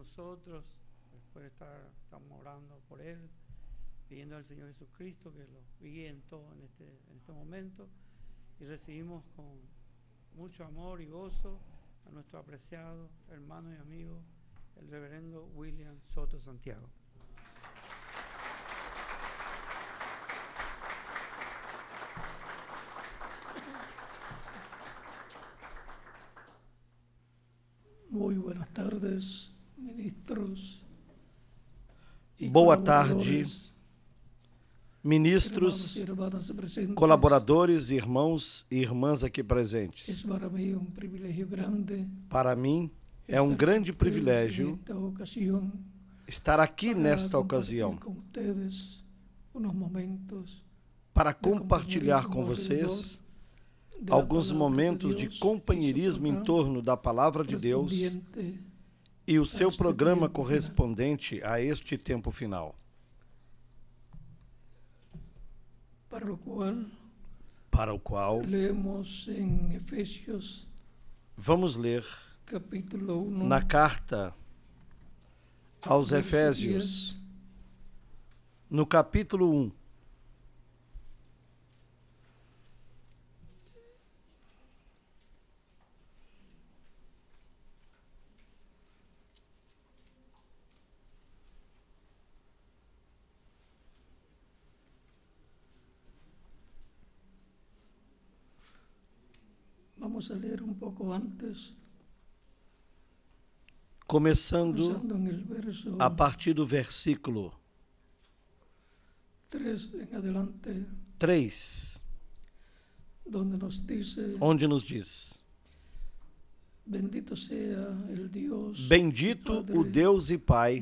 nosotros. Después estamos orando por él, pidiendo al Señor Jesucristo que lo guíe en todo en este momento. Y recibimos con mucho amor y gozo a nuestro apreciado hermano y amigo, el reverendo William Soto Santiago. Muy buenas tardes, ministros. Boa tarde, ministros, colaboradores, irmãos e irmãs aqui presentes. Para mim é um grande privilégio estar aqui nesta ocasião para compartilhar com vocês alguns momentos de companheirismo em torno da Palavra de Deus e o seu programa correspondente a este tempo final. Para o qual vamos ler na carta aos Efésios, no capítulo 1. Vamos a ler um pouco antes. Começando a partir do versículo 3, onde nos diz: Bendito o Deus e Pai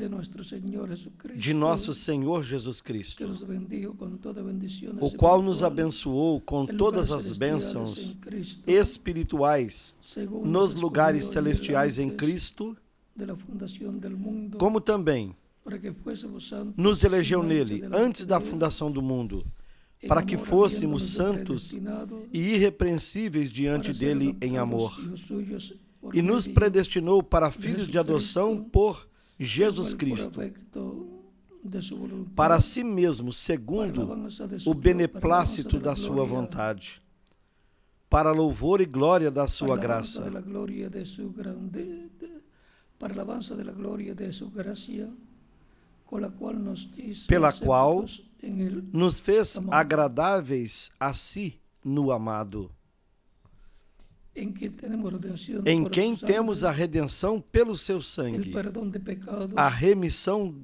de nosso Senhor Jesus Cristo, o qual nos abençoou com todas as bênçãos espirituais nos lugares celestiais em Cristo, como também nos elegeu nele antes da fundação do mundo, para que fôssemos santos e irrepreensíveis diante dele em amor, e nos predestinou para filhos de adoção por Jesus Cristo, para si mesmo, segundo o beneplácito da sua vontade, para louvor e glória da sua graça, pela qual nos fez agradáveis a si no amado, em quem temos a redenção pelo seu sangue, a remissão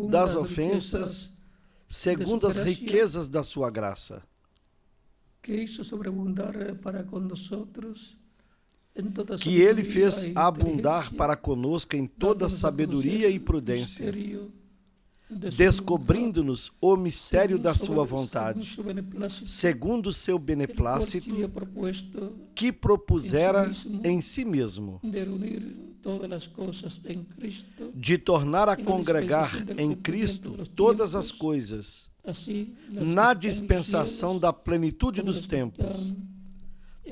das ofensas, segundo as riquezas da sua graça, que ele fez abundar para conosco em toda sabedoria e prudência, descobrindo-nos o mistério da sua vontade, segundo o seu beneplácito, que propusera em si mesmo, de tornar a congregar em Cristo todas as coisas, na dispensação da plenitude dos tempos,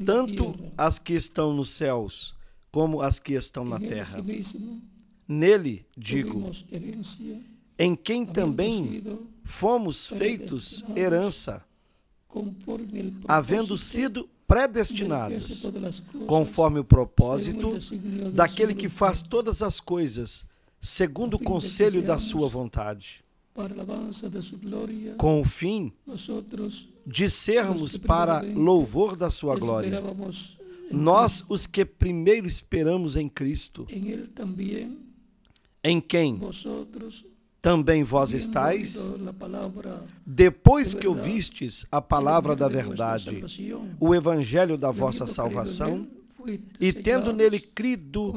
tanto as que estão nos céus, como as que estão na terra. Nele, digo, em quem também fomos feitos herança, havendo sido predestinados, conforme o propósito daquele que faz todas as coisas, segundo o conselho da sua vontade, com o fim de sermos para louvor da sua glória, nós os que primeiro esperamos em Cristo, em quem também vós estáis, depois que ouvistes a palavra da verdade, o evangelho da vossa salvação, e tendo nele crido,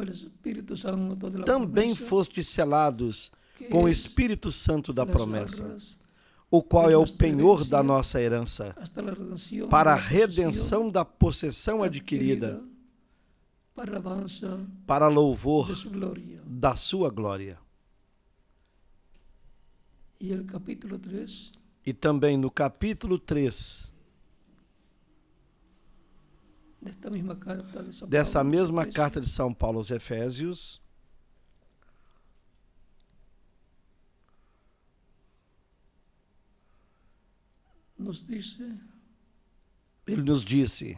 também fostes selados com o Espírito Santo da promessa, o qual é o penhor da nossa herança, para a redenção da possessão adquirida, para louvor da sua glória. E também no capítulo 3 dessa mesma carta de São Paulo aos Efésios, Ele nos disse: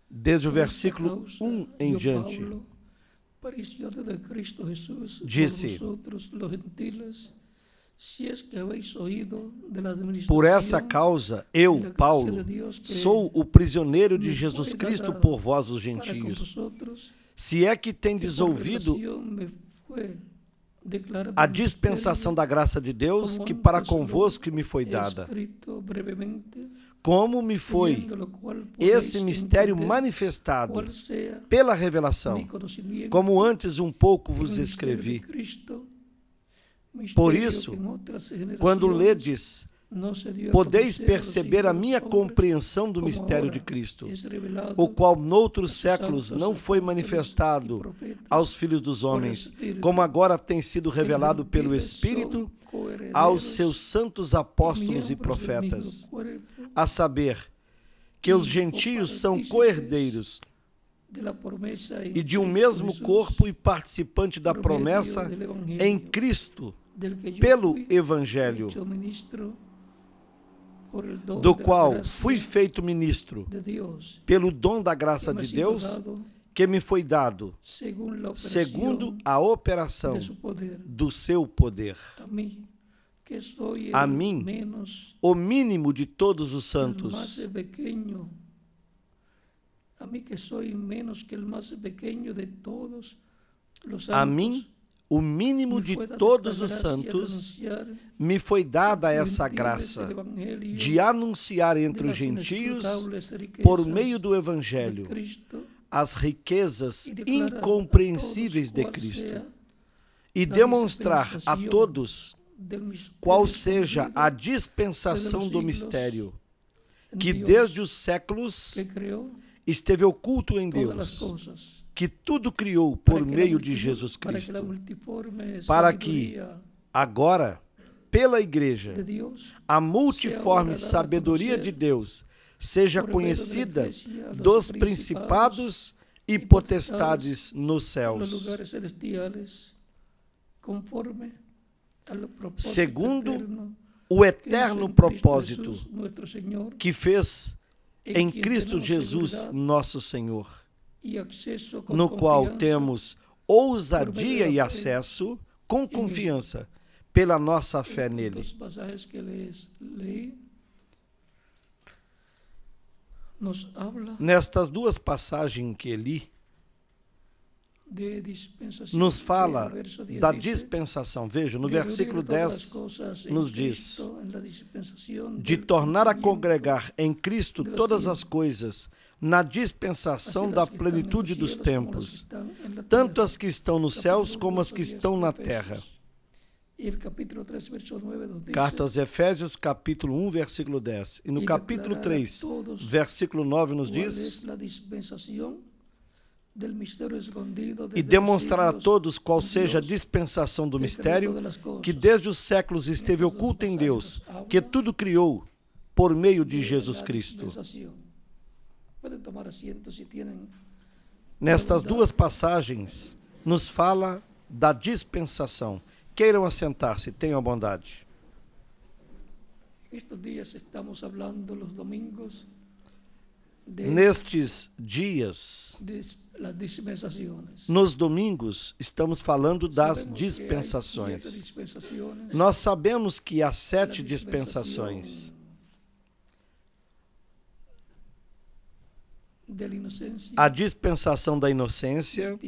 desde o versículo 1 em diante, disse: por essa causa, eu, Paulo, sou o prisioneiro de Jesus Cristo por vós, os gentios. Se é que tendes ouvido a dispensação da graça de Deus, que para convosco me foi dada, como me foi esse mistério manifestado pela revelação, como antes um pouco vos escrevi. Por isso, quando ledes, podeis perceber a minha compreensão do mistério de Cristo, o qual noutros séculos não foi manifestado aos filhos dos homens, como agora tem sido revelado pelo Espírito aos seus santos apóstolos e profetas, a saber, que os gentios são co-herdeiros e de um mesmo corpo e participante da promessa em Cristo, pelo Evangelho, do qual fui feito ministro, pelo dom da graça de Deus, que me foi dado, segundo a operação do seu poder. A mim, o mínimo de todos os santos, a mim, o mínimo de todos os santos, me foi dada essa graça de anunciar entre os gentios, por meio do Evangelho, as riquezas incompreensíveis de Cristo e demonstrar a todos qual seja a dispensação do mistério que desde os séculos esteve oculto em Deus, que tudo criou por meio de Jesus Cristo, para que agora, pela Igreja, a multiforme sabedoria de Deus seja conhecida dos principados e potestades nos céus, segundo o eterno propósito que fez em Cristo Jesus, nosso Senhor, no qual temos ousadia e acesso com confiança pela nossa fé nele. Nestas duas passagens que li, nos fala da dispensação. Veja, no versículo 10 nos diz: de tornar a congregar em Cristo todas as coisas, na dispensação da plenitude dos tempos, tanto as que estão nos céus como as que estão na terra. Carta aos Efésios, capítulo 1, versículo 10. E no capítulo 3, versículo 9 nos diz: e demonstrar a todos qual seja a dispensação do mistério, que desde os séculos esteve oculto em Deus, que tudo criou por meio de Jesus Cristo. Nestas duas passagens, nos fala da dispensação. Queiram assentar-se, tenham a bondade. Nestes dias, nos domingos, estamos falando das dispensações. Nós sabemos que há 7 dispensações. A dispensação da inocência,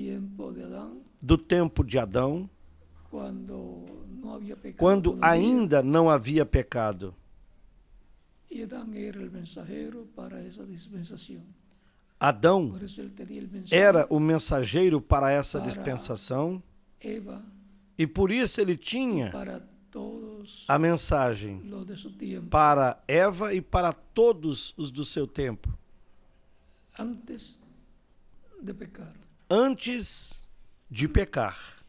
do tempo de Adão, quando ainda não havia pecado. Adão era o mensageiro para essa dispensação, e por isso ele tinha a mensagem para Eva e para todos os do seu tempo. Antes de pecar.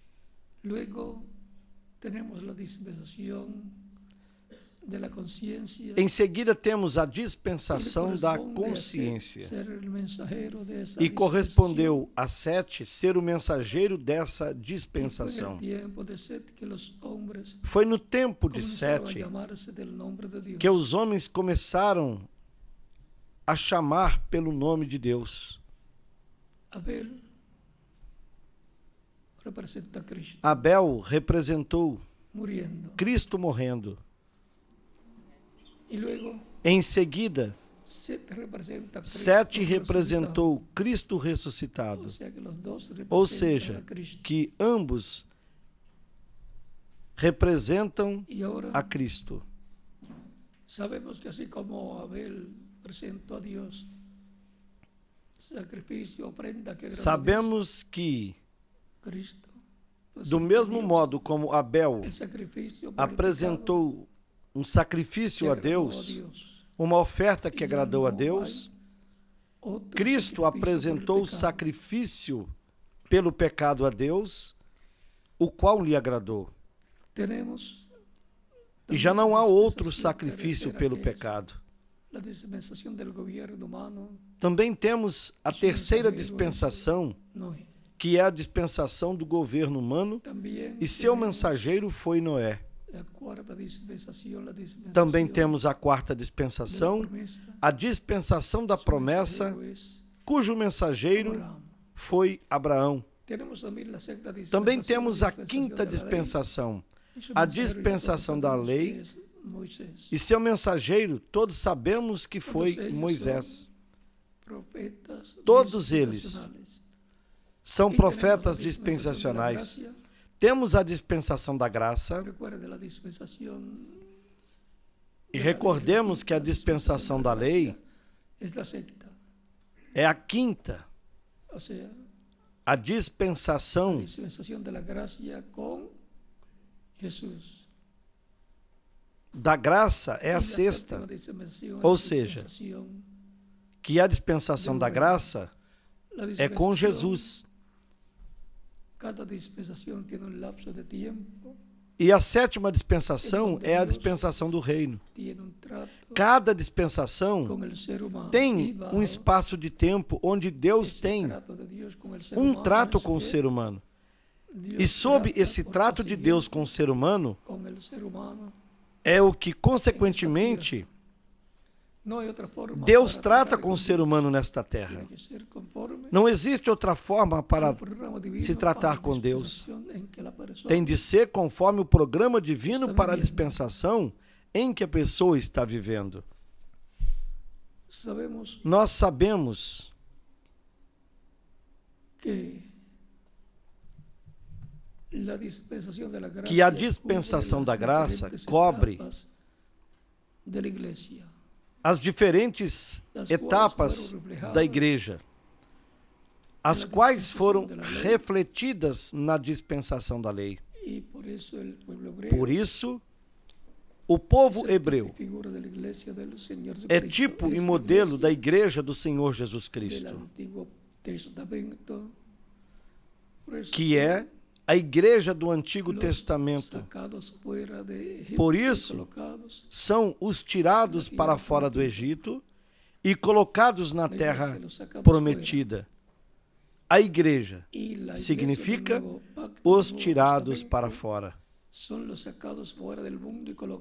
consciência. Em seguida, temos a dispensação da consciência. E correspondeu a Sete ser o mensageiro dessa dispensação. Foi no tempo de Sete que os homens começaram a chamar pelo nome de Deus. Abel representou Cristo morrendo. Em seguida, Sete representou Cristo ressuscitado. Ou seja, que ambos representam a Cristo. Sabemos que assim como Abel apresentou a Deus sacrifício, ofrenda que agradou a Deus, sabemos que, Cristo, do mesmo modo como Abel apresentou um sacrifício a Deus, uma oferta que agradou a Deus, Cristo apresentou o sacrifício pelo pecado a Deus, o qual lhe agradou. E já não há outro sacrifício pelo pecado. Também temos a terceira dispensação, que é a dispensação do governo humano, e seu mensageiro foi Noé. Também temos a quarta dispensação, a dispensação da promessa, cujo mensageiro foi Abraão. Também temos a quinta dispensação, a dispensação da lei, e seu mensageiro, todos sabemos que foi Moisés. Todos eles são profetas dispensacionais. Temos a dispensação da graça, e recordemos que a dispensação da lei é a quinta, a dispensação da graça é a sexta, ou seja, que a dispensação da graça é com Jesus. E a sétima dispensação é a dispensação do reino. Cada dispensação tem um espaço de tempo onde Deus tem um trato com o ser humano. E sob esse trato de Deus com o ser humano, é o que, consequentemente, Deus trata com o ser humano nesta terra. Não existe outra forma para se tratar com Deus. Tem de ser conforme o programa divino para a dispensação em que a pessoa está vivendo. Nós sabemos que a dispensação da graça cobre as diferentes etapas da igreja, as quais foram refletidas na dispensação da lei. Por isso, o povo hebreu é tipo e modelo da igreja do Senhor Jesus Cristo, que é a igreja do Antigo Testamento. Por isso, são os tirados para fora do Egito e colocados na terra prometida. A igreja significa os tirados para fora.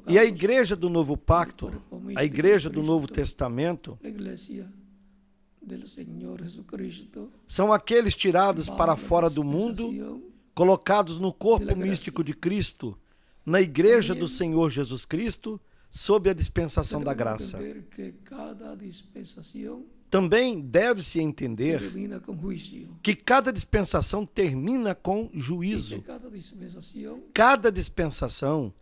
E a igreja do Novo Pacto, a igreja do Novo Testamento, são aqueles tirados para fora do mundo, colocados no corpo místico de Cristo, na igreja do Senhor Jesus Cristo, sob a dispensação da graça. Também deve-se entender que cada dispensação termina com juízo. Cada dispensação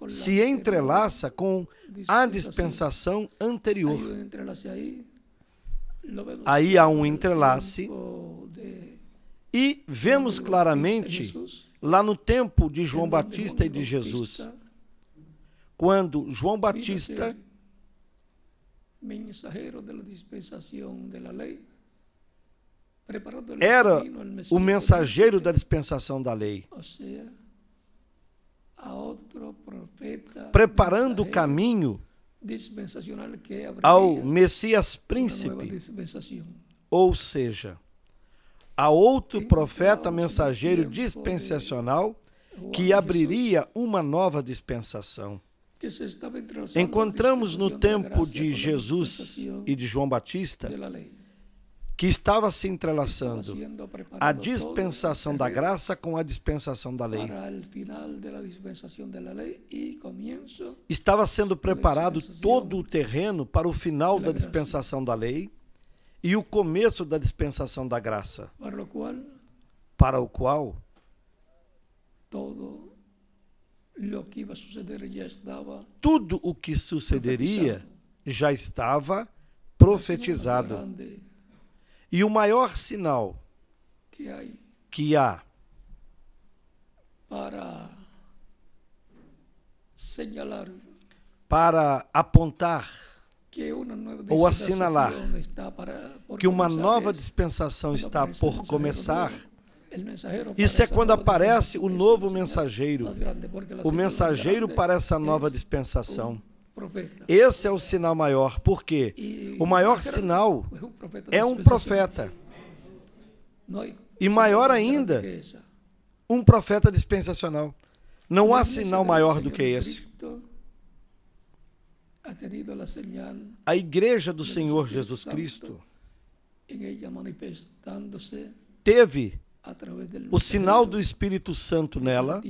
se entrelaça com a dispensação anterior. Aí há um entrelace. E vemos claramente, lá no tempo de João Batista e de Jesus, quando João Batista era o mensageiro da dispensação da lei, preparando o caminho ao Messias Príncipe, ou seja, a outro profeta mensageiro dispensacional que abriria uma nova dispensação. Encontramos no tempo de Jesus e de João Batista que estava se entrelaçando a dispensação da graça com a dispensação da lei. Estava sendo preparado todo o terreno para o final da dispensação da lei e o começo da dispensação da graça, para o qual tudo o que sucederia já estava profetizado. E o maior sinal que há para apontar ou assinalar que uma nova dispensação está por começar, isso é quando aparece o novo mensageiro, o mensageiro para essa nova dispensação. Esse é o sinal maior, porque o maior sinal é um profeta. E maior ainda, um profeta dispensacional. Não há sinal maior do que esse. A igreja do Senhor Jesus Cristo teve o sinal do Espírito Santo nela,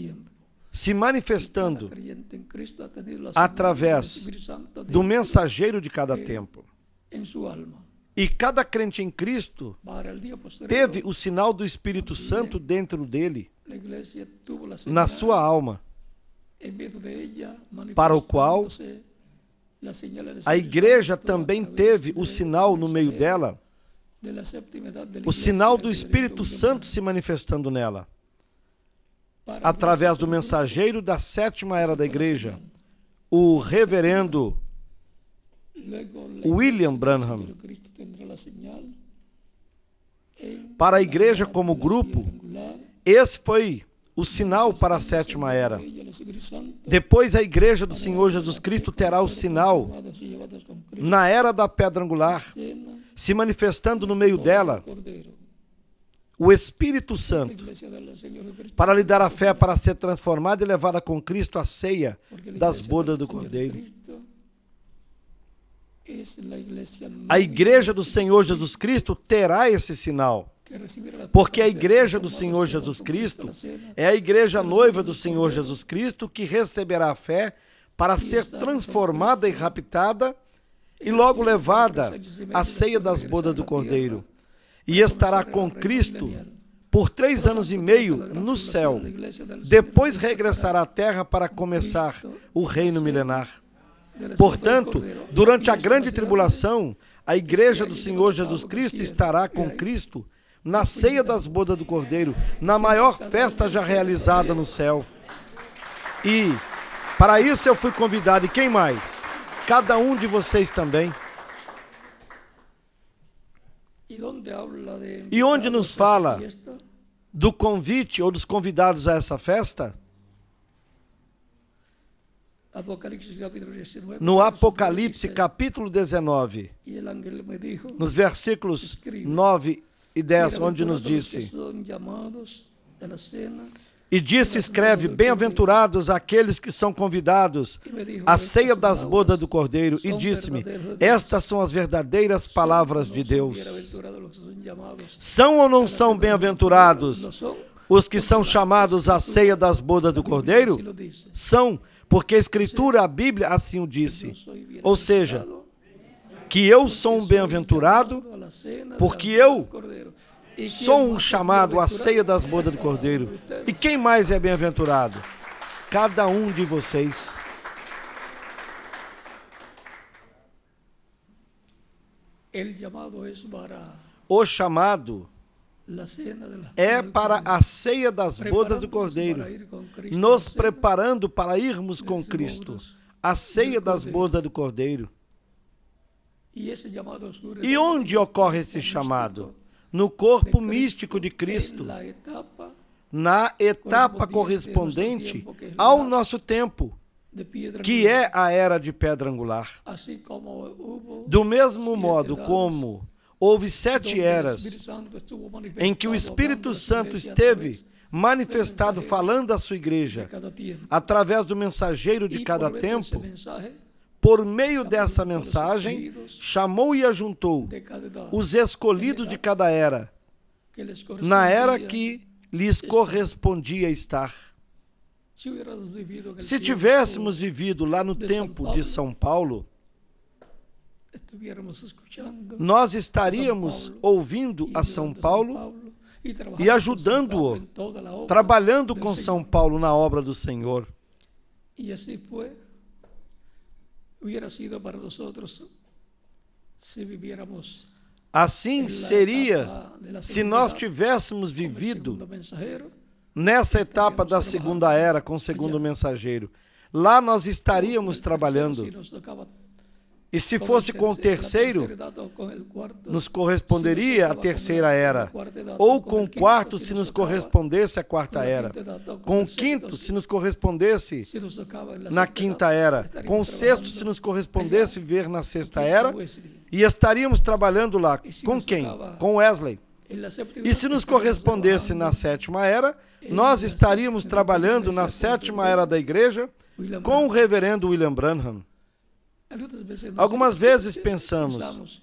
se manifestando através do mensageiro de cada tempo. E cada crente em Cristo teve o sinal do Espírito Santo dentro dele, na sua alma, para o qual a igreja também teve o sinal no meio dela, o sinal do Espírito Santo se manifestando nela, através do mensageiro da sétima era da igreja, o reverendo William Branham. Para a igreja como grupo, esse foi o sinal para a sétima era. Depois a igreja do Senhor Jesus Cristo terá o sinal na era da pedra angular, se manifestando no meio dela, o Espírito Santo, para lhe dar a fé para ser transformada e levada com Cristo à ceia das bodas do Cordeiro. A igreja do Senhor Jesus Cristo terá esse sinal, porque a igreja do Senhor Jesus Cristo é a igreja noiva do Senhor Jesus Cristo que receberá a fé para ser transformada e raptada e logo levada à ceia das bodas do Cordeiro. E estará com Cristo por 3 anos e meio no céu. Depois regressará à terra para começar o reino milenar. Portanto, durante a grande tribulação, a igreja do Senhor Jesus Cristo estará com Cristo na ceia das bodas do Cordeiro, na maior festa já realizada no céu. E para isso eu fui convidado. E quem mais? Cada um de vocês também. E onde nos fala do convite ou dos convidados a essa festa? No Apocalipse, capítulo 19, nos versículos 9 e 10, onde nos disse: e disse, escreve, bem-aventurados aqueles que são convidados à ceia das bodas do Cordeiro. E disse-me, estas são as verdadeiras palavras de Deus. São ou não são bem-aventurados os que são chamados à ceia das bodas do Cordeiro? São, porque a Escritura, a Bíblia, assim o disse. Ou seja, que eu sou um bem-aventurado, porque eu sou um chamado à ceia das bodas do Cordeiro. E quem mais é bem-aventurado? Cada um de vocês. O chamado é para a ceia das bodas do Cordeiro, nos preparando para irmos com Cristo, a ceia das bodas do Cordeiro. E onde ocorre esse chamado? No corpo místico de Cristo, na etapa correspondente ao nosso tempo, que é a era de pedra angular. Do mesmo modo como houve 7 eras em que o Espírito Santo esteve manifestado falando à sua igreja através do mensageiro de cada tempo, por meio dessa mensagem, chamou e ajuntou os escolhidos de cada era, na era que lhes correspondia estar. Se tivéssemos vivido lá no tempo de São Paulo, nós estaríamos ouvindo a São Paulo e ajudando-o, trabalhando com São Paulo na obra do Senhor. Assim seria se nós tivéssemos vivido nessa etapa da segunda era com o segundo mensageiro. Lá nós estaríamos trabalhando. E se fosse com o terceiro, nos corresponderia a terceira era. Ou com o quarto, se nos correspondesse a quarta era. Com o quinto, se nos correspondesse na quinta era. Com o sexto, se nos correspondesse ver na sexta era. E estaríamos trabalhando lá. Com quem? Com Wesley. E se nos correspondesse na sétima era, nós estaríamos trabalhando na sétima era da igreja com o reverendo William Branham. Algumas vezes pensamos,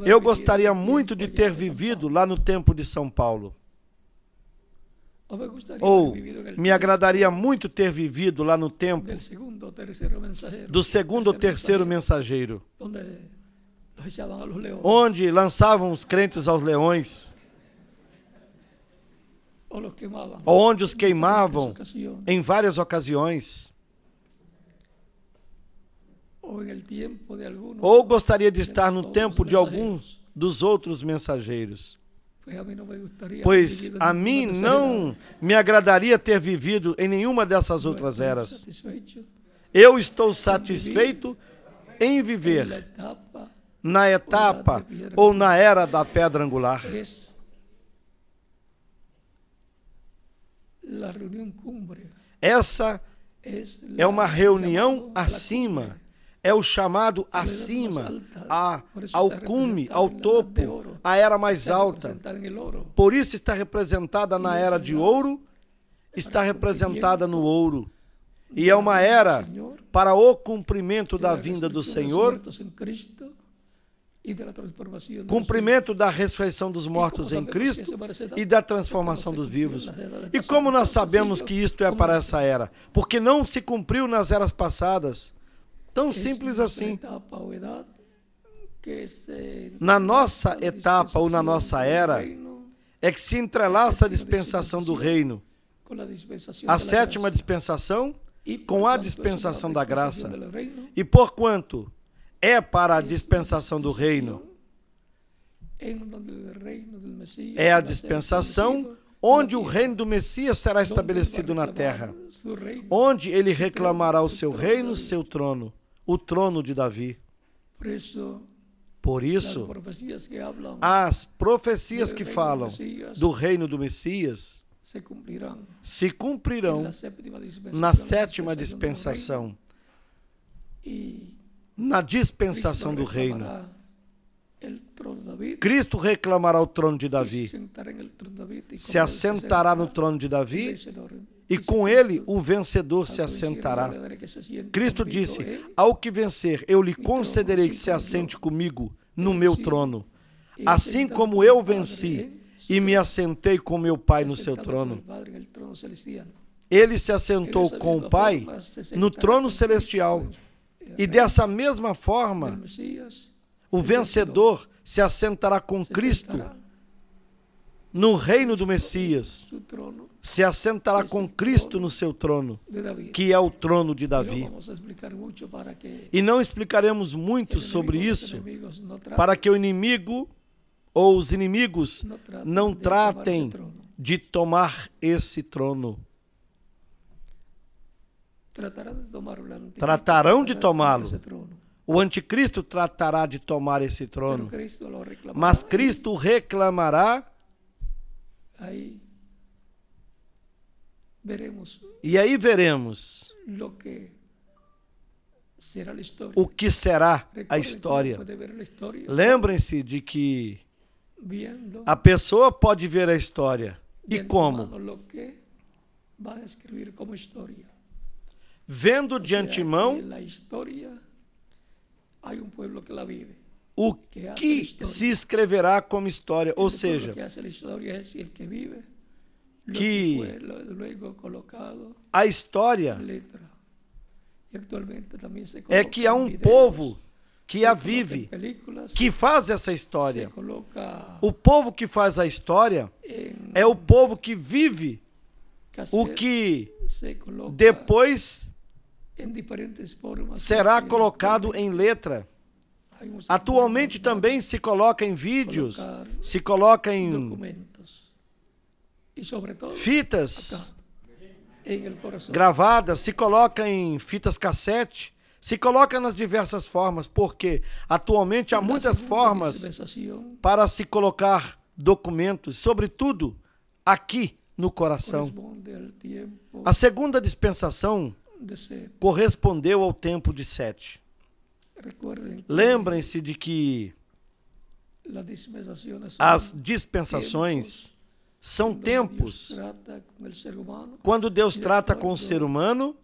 eu gostaria muito de ter vivido lá no tempo de São Paulo. Ou me agradaria muito ter vivido lá no tempo do segundo ou terceiro mensageiro, onde lançavam os crentes aos leões, ou onde os queimavam em várias ocasiões. Ou gostaria de estar no tempo de alguns dos outros mensageiros. Pois a mim não me agradaria ter vivido em nenhuma dessas outras eras. Eu estou satisfeito em viver na etapa ou na era da pedra angular. Essa é uma reunião acima. É o chamado acima, ao cume, ao topo, a era mais alta. Por isso está representada na era de ouro, está representada no ouro. E é uma era para o cumprimento da vinda do Senhor, cumprimento da ressurreição dos mortos em Cristo e da transformação dos vivos. E como nós sabemos que isto é para essa era? Porque não se cumpriu nas eras passadas. Tão simples assim. Na nossa etapa ou na nossa era, é que se entrelaça a dispensação do reino, a sétima dispensação com a dispensação da graça. E porquanto é para a dispensação do reino, é a dispensação onde o reino do Messias será estabelecido na terra, onde ele reclamará o seu reino, o seu trono, o trono de Davi. Por isso, as profecias que falam do reino do Messias se cumprirão na sétima dispensação, na dispensação do reino. Cristo reclamará o trono de Davi, se assentará no trono de Davi, e com ele o vencedor se assentará. Cristo disse, ao que vencer, eu lhe concederei que se assente comigo no meu trono, assim como eu venci e me assentei com meu Pai no seu trono. Ele se assentou com o Pai no trono celestial, e dessa mesma forma, o vencedor se assentará com Cristo no reino do Messias, se assentará com Cristo no seu trono, que é o trono de Davi. E não explicaremos muito sobre isso, para que o inimigo ou os inimigos não tratem de tomar esse trono. Tratarão de tomá-lo. O anticristo tratará de tomar esse trono, mas Cristo reclamará E aí veremos o que será a história. Lembrem-se de que a pessoa pode ver a história. E como? Vendo de antemão o que se escreverá como história, ou seja, que a história é que há um povo que a vive, que faz essa história. O povo que faz a história é o povo que vive o que depois será colocado em letra. Atualmente também se coloca em vídeos, se coloca em fitas gravadas, se coloca em fitas cassete, se coloca nas diversas formas, porque atualmente há muitas formas para se colocar documentos, sobretudo aqui no coração. A segunda dispensação correspondeu ao tempo de Sete. Lembrem-se de que as dispensações são tempos quando Deus trata com o ser humano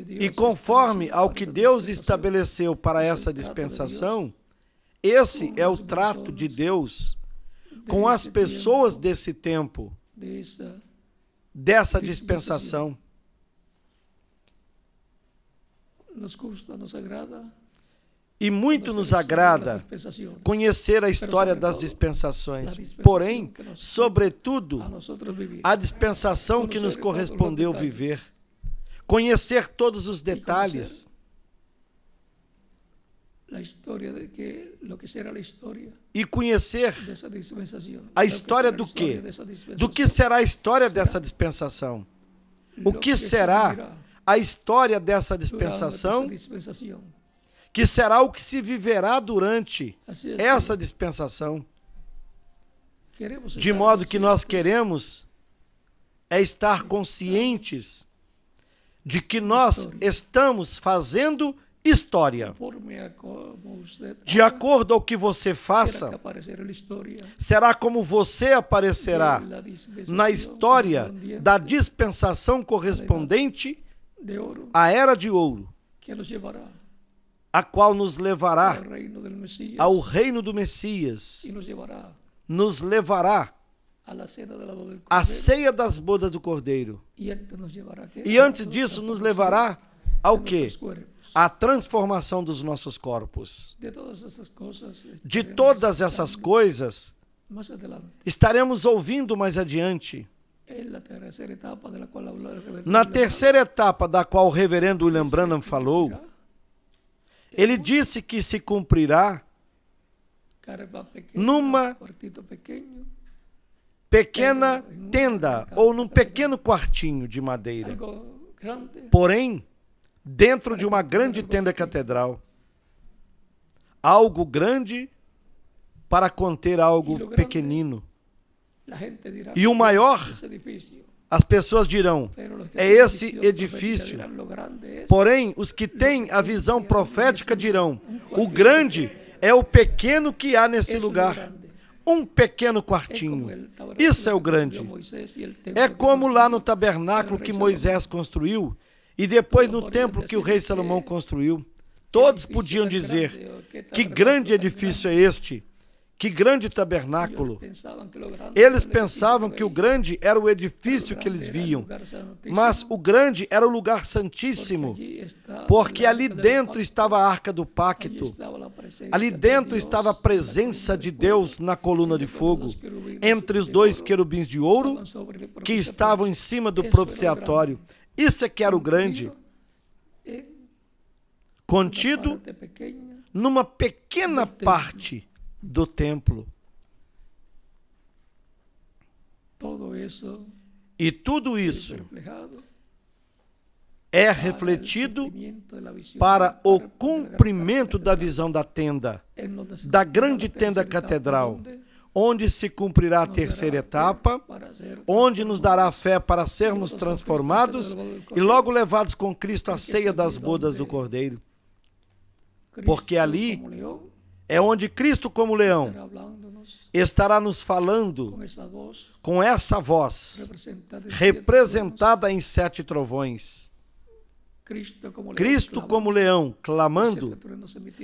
e conforme ao que Deus estabeleceu para essa dispensação, esse é o trato de Deus com as pessoas desse tempo, dessa dispensação. E muito nos agrada conhecer a história das dispensações, porém, sobretudo, a dispensação que nos correspondeu viver. Conhecer todos os detalhes. E conhecer a história do quê? Do que será a história dessa dispensação? O que será a história dessa dispensação? Que será o que se viverá durante essa dispensação. De modo que nós queremos é estar conscientes de que nós estamos fazendo história. De acordo ao que você faça, será como você aparecerá na história da dispensação correspondente à Era de Ouro, a qual nos levará ao reino do Messias, nos levará à ceia das bodas do Cordeiro. E antes disso nos levará ao quê? À transformação dos nossos corpos. De todas essas coisas, estaremos ouvindo mais adiante. Na terceira etapa da qual o reverendo William Branham falou, ele disse que se cumprirá numa pequena tenda ou num pequeno quartinho de madeira. Porém, dentro de uma grande tenda catedral. Algo grande para conter algo pequenino. E o maior, as pessoas dirão, é esse edifício. Porém, os que têm a visão profética dirão, o grande é o pequeno que há nesse lugar. Um pequeno quartinho. Isso é o grande. É como lá no tabernáculo que Moisés construiu e depois no templo que o rei Salomão construiu. Todos podiam dizer, que grande edifício é este? Que grande tabernáculo! Eles pensavam que o grande era o edifício que eles viam, mas o grande era o lugar santíssimo, porque ali dentro estava a arca do pacto, ali dentro estava a presença de Deus na coluna de fogo, entre os dois querubins de ouro que estavam em cima do propiciatório. Isso é que era o grande, contido numa pequena parte do templo. E tudo isso é refletido para o cumprimento da visão da tenda, da grande tenda catedral, onde se cumprirá a terceira etapa, onde nos dará fé para sermos transformados e logo levados com Cristo à ceia das bodas do Cordeiro. Porque ali é onde Cristo, como leão, estará nos falando com essa voz representada em 7 trovões. Cristo, como leão, clamando,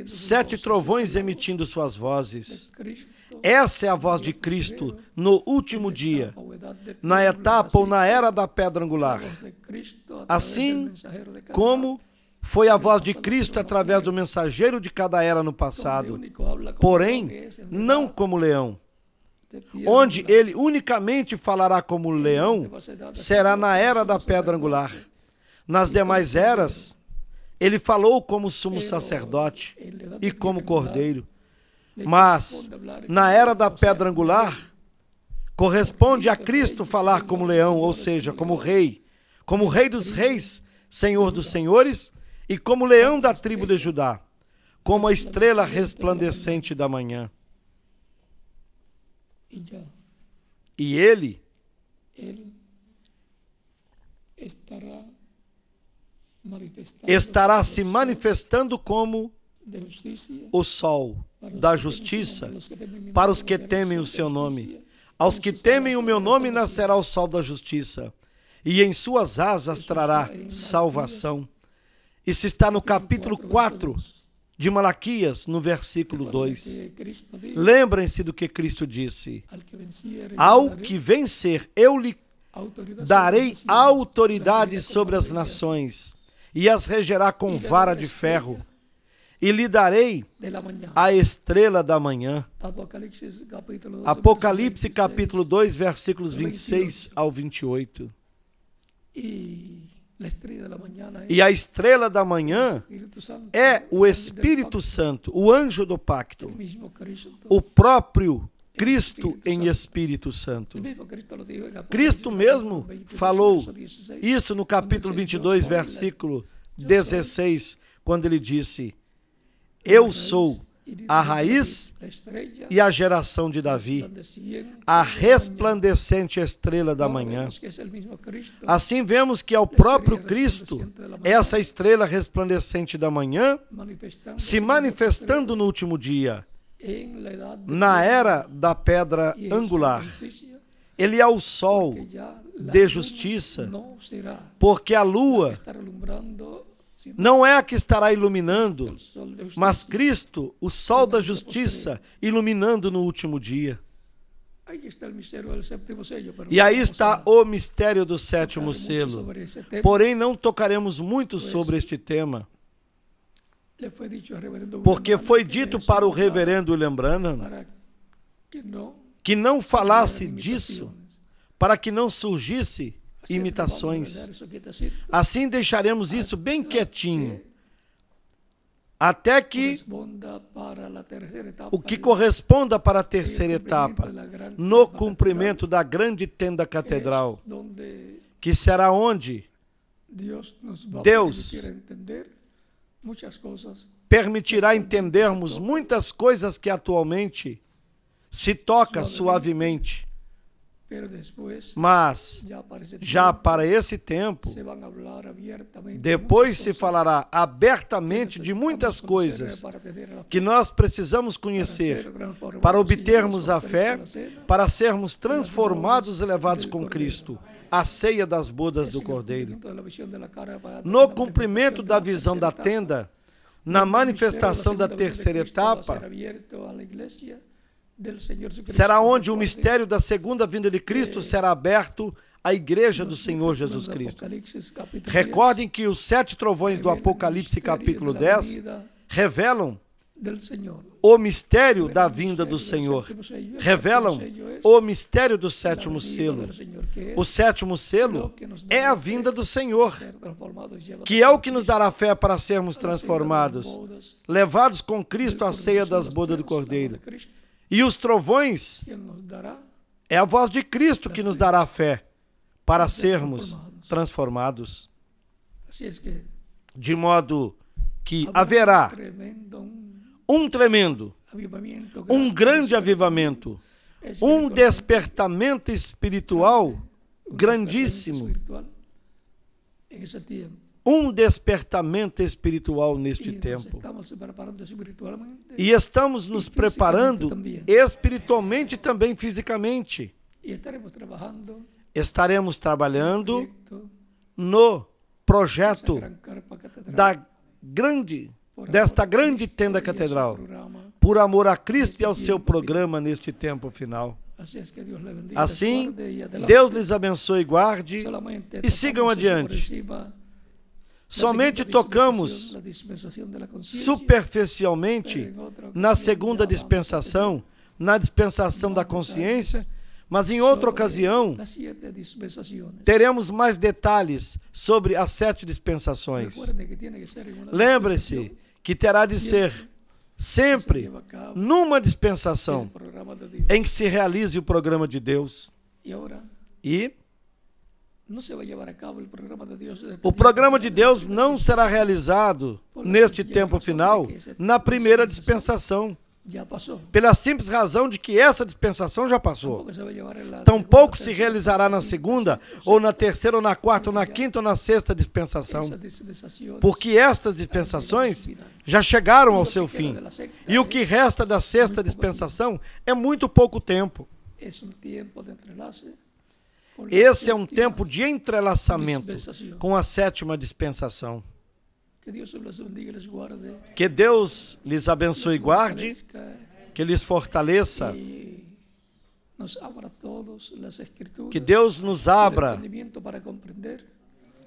7 trovões emitindo suas vozes. Essa é a voz de Cristo no último dia, na etapa ou na era da pedra angular. Assim como foi a voz de Cristo através do mensageiro de cada era no passado, porém, não como leão. Onde ele unicamente falará como leão, será na era da pedra angular. Nas demais eras, ele falou como sumo sacerdote e como cordeiro. Mas, na era da pedra angular, corresponde a Cristo falar como leão, ou seja, como rei dos reis, Senhor dos senhores, e como leão da tribo de Judá, como a estrela resplandecente da manhã. E ele estará se manifestando como o sol da justiça para os que temem o seu nome. Aos que temem o meu nome nascerá o sol da justiça, e em suas asas trará salvação. Isso está no capítulo 4 de Malaquias, no versículo 2. Lembrem-se do que Cristo disse: ao que vencer, eu lhe darei autoridade sobre as nações, e as regerá com vara de ferro, e lhe darei a estrela da manhã. Apocalipse capítulo 2, versículos 26 ao 28. E a estrela da manhã é o Espírito Santo, o anjo do pacto, o próprio Cristo em Espírito Santo. Cristo mesmo falou isso no capítulo 22, versículo 16, quando ele disse: eu sou a raiz e a geração de Davi, a resplandecente estrela da manhã. Assim vemos que é o próprio Cristo, essa estrela resplandecente da manhã, se manifestando no último dia, na era da pedra angular. Ele é o sol de justiça, porque a lua não é a que estará iluminando, mas Cristo, o sol da justiça, iluminando no último dia. E aí está o mistério do sétimo selo. Porém, não tocaremos muito sobre este tema, porque foi dito para o reverendo William Branham que não falasse disso, para que não surgisse imitações. Assim deixaremos isso bem quietinho, até que o que corresponda para a terceira etapa, no cumprimento da grande tenda catedral, que será onde Deus permitirá entendermos muitas coisas que atualmente se toca suavemente. Mas, já para esse tempo, depois se falará abertamente de muitas coisas que nós precisamos conhecer para obtermos a fé, para sermos transformados e levados com Cristo, a ceia das bodas do Cordeiro. No cumprimento da visão da tenda, na manifestação da terceira etapa, será onde o mistério da segunda vinda de Cristo será aberto à igreja do Senhor Jesus Cristo. Recordem que os 7 trovões do Apocalipse capítulo 10 revelam o mistério da vinda do Senhor, revelam o mistério do sétimo selo. O sétimo selo é a vinda do Senhor, que é o que nos dará fé para sermos transformados, levados com Cristo à ceia das bodas do Cordeiro. E os trovões é a voz de Cristo que nos dará fé para sermos transformados. De modo que haverá um tremendo, um grande avivamento, um despertamento espiritual grandíssimo. Um despertamento espiritual neste tempo. E estamos nos preparando espiritualmente e também fisicamente. Estaremos trabalhando no projeto desta grande tenda catedral, por amor a Cristo e ao seu programa neste tempo final. Assim, Deus lhes abençoe e guarde e sigam adiante. Somente tocamos superficialmente na segunda dispensação, na dispensação da consciência, mas em outra ocasião teremos mais detalhes sobre as 7 dispensações. Lembre-se que terá de ser sempre numa dispensação em que se realize o programa de Deus. E o programa de Deus não será realizado neste tempo final na primeira dispensação, pela simples razão de que essa dispensação já passou. Tampouco se realizará na segunda, ou na terceira, ou na quarta, ou na quinta, ou na sexta dispensação, porque estas dispensações já chegaram ao seu fim. E o que resta da sexta dispensação é muito pouco tempo. Esse é um tempo de entrelaçamento com a sétima dispensação. Que Deus lhes abençoe e guarde, que lhes fortaleça, que Deus nos abra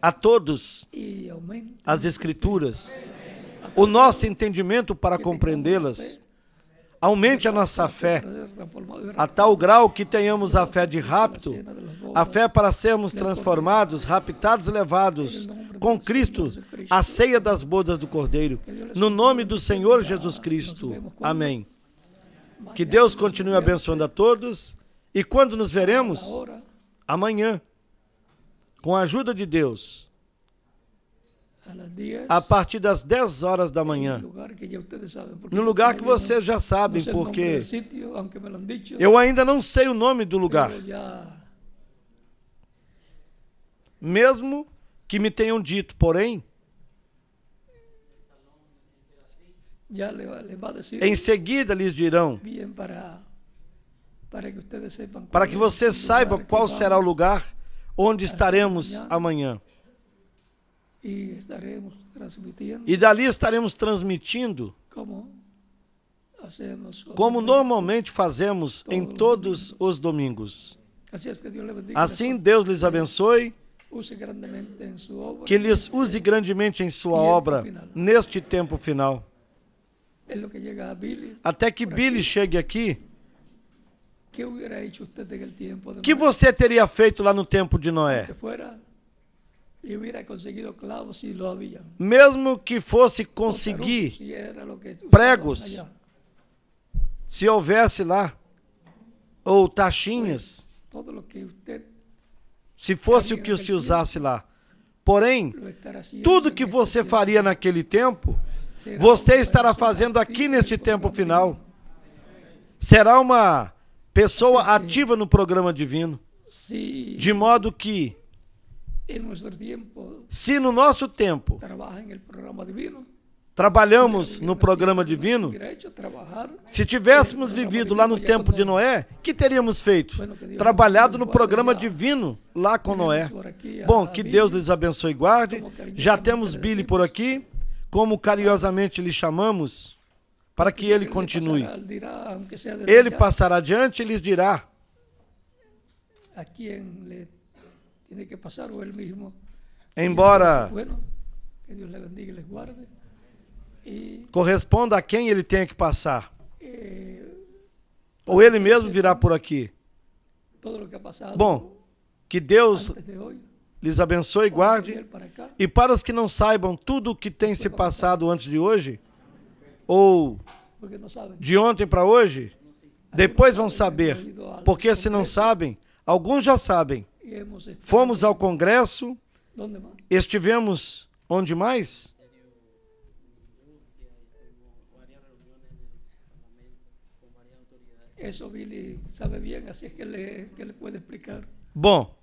a todos as Escrituras, o nosso entendimento para compreendê-las. Aumente a nossa fé, a tal grau que tenhamos a fé de rapto, a fé para sermos transformados, raptados e levados com Cristo à ceia das bodas do Cordeiro. No nome do Senhor Jesus Cristo. Amém. Que Deus continue abençoando a todos. E quando nos veremos? Amanhã. Com a ajuda de Deus. A partir das 10 horas da manhã. No lugar que vocês já sabem, porque eu ainda não sei o nome do lugar. Mesmo que me tenham dito, porém, em seguida lhes dirão, para que vocês saibam qual será o lugar onde estaremos amanhã. E dali estaremos transmitindo, como normalmente fazemos em todos os domingos. Assim, Deus lhes abençoe, que lhes use grandemente em sua obra neste tempo final. Até que Billy chegue aqui, o que você teria feito lá no tempo de Noé? Mesmo que fosse conseguir pregos, se houvesse lá, ou taxinhas, se fosse o que se usasse lá. Porém, tudo que você faria naquele tempo, você estará fazendo aqui neste tempo final. Será uma pessoa ativa no programa divino. De modo que, se no nosso tempo trabalhamos no programa divino, se tivéssemos vivido lá no tempo de Noé, o que teríamos feito? Trabalhado no programa divino lá com Noé. Bom, que Deus lhes abençoe e guarde. Já temos Billy por aqui, como carinhosamente lhe chamamos, para que ele continue. Ele passará adiante e lhes dirá embora corresponda a quem ele tenha que passar, ou ele mesmo virá por aqui. Bom, que Deus lhes abençoe e guarde. E para os que não saibam tudo o que tem se passado antes de hoje, ou de ontem para hoje, depois vão saber, porque se não sabem, alguns já sabem. Fomos ao congresso, estivemos onde mais? Bom,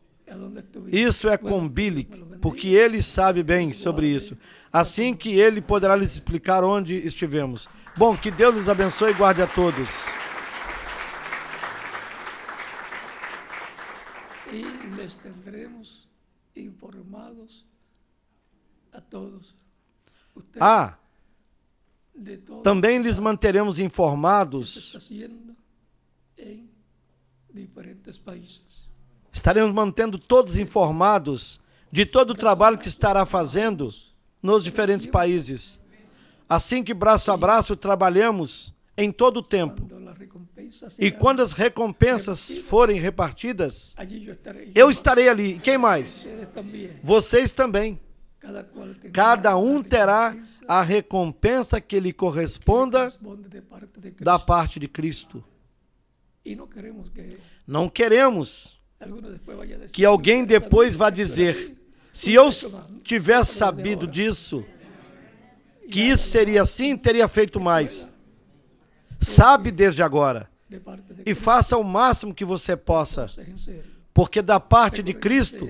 isso é com Billy, porque ele sabe bem sobre isso. Assim que ele poderá lhes explicar onde estivemos. Bom, que Deus lhes abençoe e guarde a todos. E les tendremos informados a todos. Também lhes manteremos informados. Estaremos mantendo todos informados de todo o trabalho que estará fazendo nos diferentes países. Assim que braço a braço trabalhamos em todo o tempo. E quando as recompensas forem repartidas, eu estarei ali. E quem mais? Vocês também. Cada um terá a recompensa que lhe corresponda da parte de Cristo. Não queremos que alguém depois vá dizer: se eu tivesse sabido disso, que isso seria assim, teria feito mais. Sabe desde agora. E faça o máximo que você possa. Porque da parte de Cristo,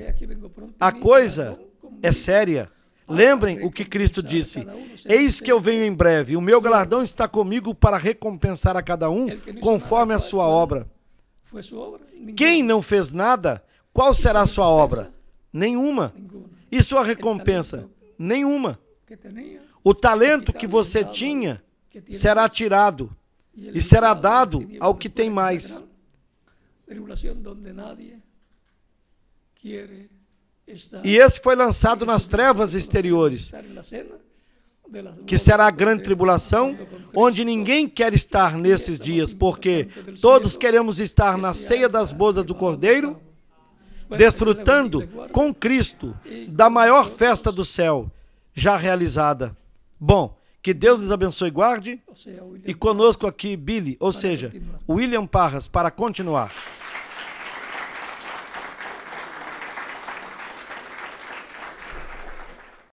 a coisa é séria. Lembrem o que Cristo disse: eis que eu venho em breve, o meu galardão está comigo para recompensar a cada um conforme a sua obra. Quem não fez nada, qual será a sua obra? Nenhuma. E sua recompensa? Nenhuma. O talento que você tinha será tirado e será dado ao que tem mais. E esse foi lançado nas trevas exteriores, que será a grande tribulação, onde ninguém quer estar nesses dias, porque todos queremos estar na ceia das bodas do Cordeiro, desfrutando com Cristo da maior festa do céu, já realizada. Bom, que Deus lhes abençoe e guarde, e conosco aqui Billy, ou seja, William Parras, para continuar.